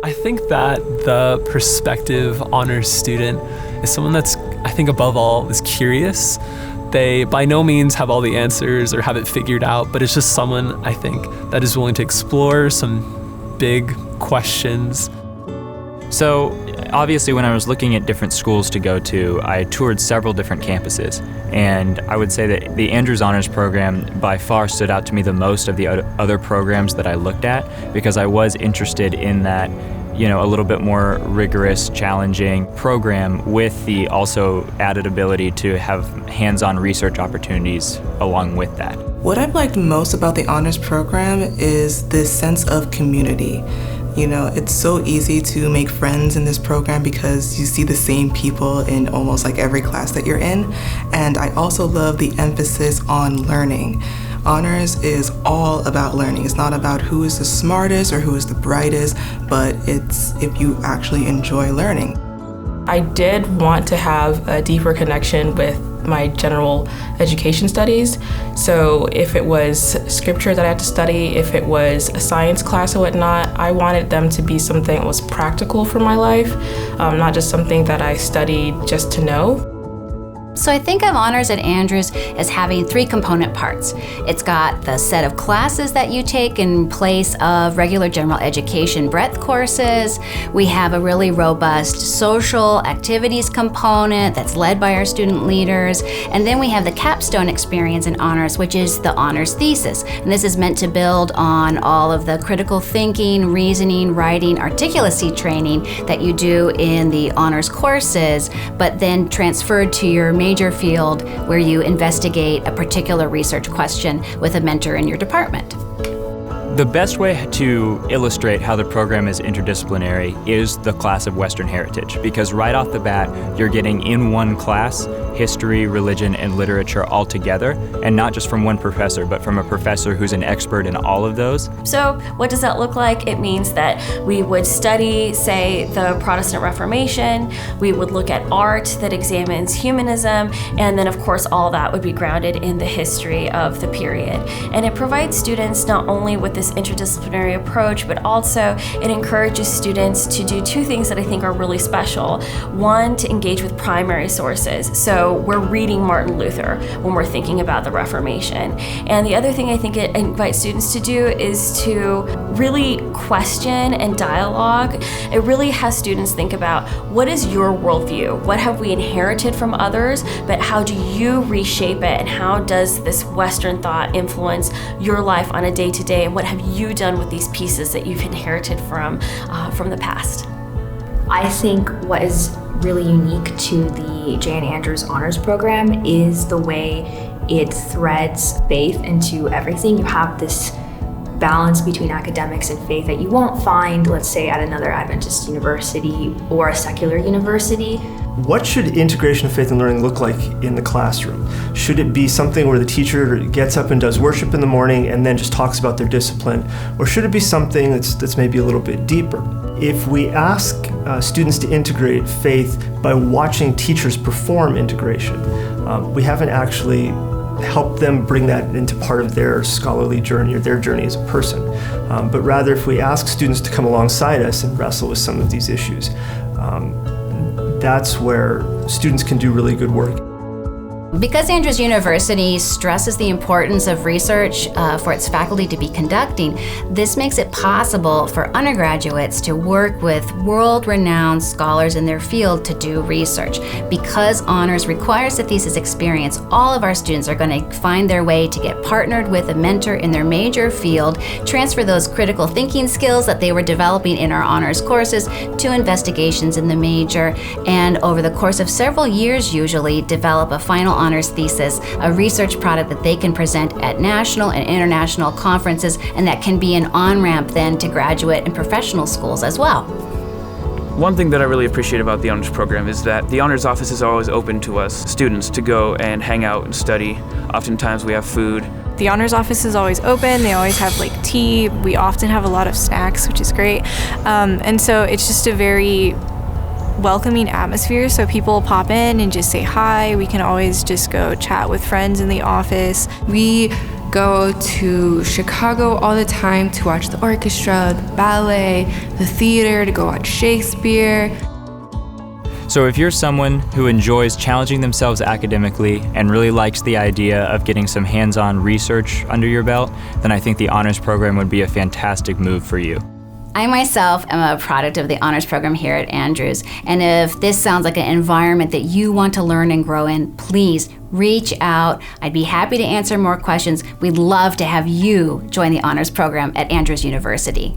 I think that the prospective honors student is someone that's, I think above all, is curious. They by no means have all the answers or have it figured out, but it's just someone, I think, that is willing to explore some big questions. So obviously when I was looking at different schools to go to, I toured several different campuses, and I would say that the Andrews Honors Program by far stood out to me the most of the other programs that I looked at, because I was interested in that, a little bit more rigorous, challenging program with the also added ability to have hands-on research opportunities along with that. What I've liked most about the honors program is this sense of community. It's so easy to make friends in this program because you see the same people in almost like every class that you're in. And I also love the emphasis on learning. Honors is all about learning. It's not about who is the smartest or who is the brightest, but it's if you actually enjoy learning. I did want to have a deeper connection with my general education studies. So if it was scripture that I had to study, if it was a science class or whatnot, I wanted them to be something that was practical for my life, not just something that I studied just to know. So I think of honors at Andrews as having three component parts. It's got the set of classes that you take in place of regular general education breadth courses. We have a really robust social activities component that's led by our student leaders. And then we have the capstone experience in honors, which is the honors thesis. And this is meant to build on all of the critical thinking, reasoning, writing, articulacy training that you do in the honors courses, but then transferred to your major field where you investigate a particular research question with a mentor in your department. The best way to illustrate how the program is interdisciplinary is the class of Western Heritage, because right off the bat, you're getting in one class history, religion, and literature all together, and not just from one professor, but from a professor who's an expert in all of those. So what does that look like? It means that we would study, say, the Protestant Reformation, we would look at art that examines humanism, and then of course all that would be grounded in the history of the period. And it provides students not only with this interdisciplinary approach, but also it encourages students to do two things that I think are really special. One, to engage with primary sources. So we're reading Martin Luther when we're thinking about the Reformation. And the other thing I think it invites students to do is to really question and dialogue. It really has students think about, what is your worldview? What have we inherited from others, but how do you reshape it? And how does this Western thought influence your life on a day-to-day? And what have you done with these pieces that you've inherited from the past? I think what is really unique to the Jan Andrews Honors Program is the way it threads faith into everything. You have this balance between academics and faith that you won't find, let's say, at another Adventist university or a secular university. What should integration of faith and learning look like in the classroom? Should it be something where the teacher gets up and does worship in the morning and then just talks about their discipline? Or should it be something that's maybe a little bit deeper? If we ask students to integrate faith by watching teachers perform integration, we haven't actually helped them bring that into part of their scholarly journey or their journey as a person. But rather, if we ask students to come alongside us and wrestle with some of these issues, that's where students can do really good work. Because Andrews University stresses the importance of research for its faculty to be conducting, this makes it possible for undergraduates to work with world-renowned scholars in their field to do research. Because honors requires a thesis experience, all of our students are going to find their way to get partnered with a mentor in their major field, transfer those critical thinking skills that they were developing in our honors courses to investigations in the major, and over the course of several years usually develop a final honors thesis, a research product that they can present at national and international conferences, and that can be an on-ramp then to graduate and professional schools as well. One thing that I really appreciate about the honors program is that the honors office is always open to us students to go and hang out and study. Oftentimes we have food. The honors office is always open. They always have like tea. We often have a lot of snacks, which is great. And so it's just a very welcoming atmosphere, so people pop in and just say hi. We can always just go chat with friends in the office. We go to Chicago all the time to watch the orchestra, the ballet, the theater, to go watch Shakespeare. So if you're someone who enjoys challenging themselves academically and really likes the idea of getting some hands-on research under your belt, then I think the honors program would be a fantastic move for you. I myself am a product of the honors program here at Andrews, and if this sounds like an environment that you want to learn and grow in, please reach out. I'd be happy to answer more questions. We'd love to have you join the honors program at Andrews University.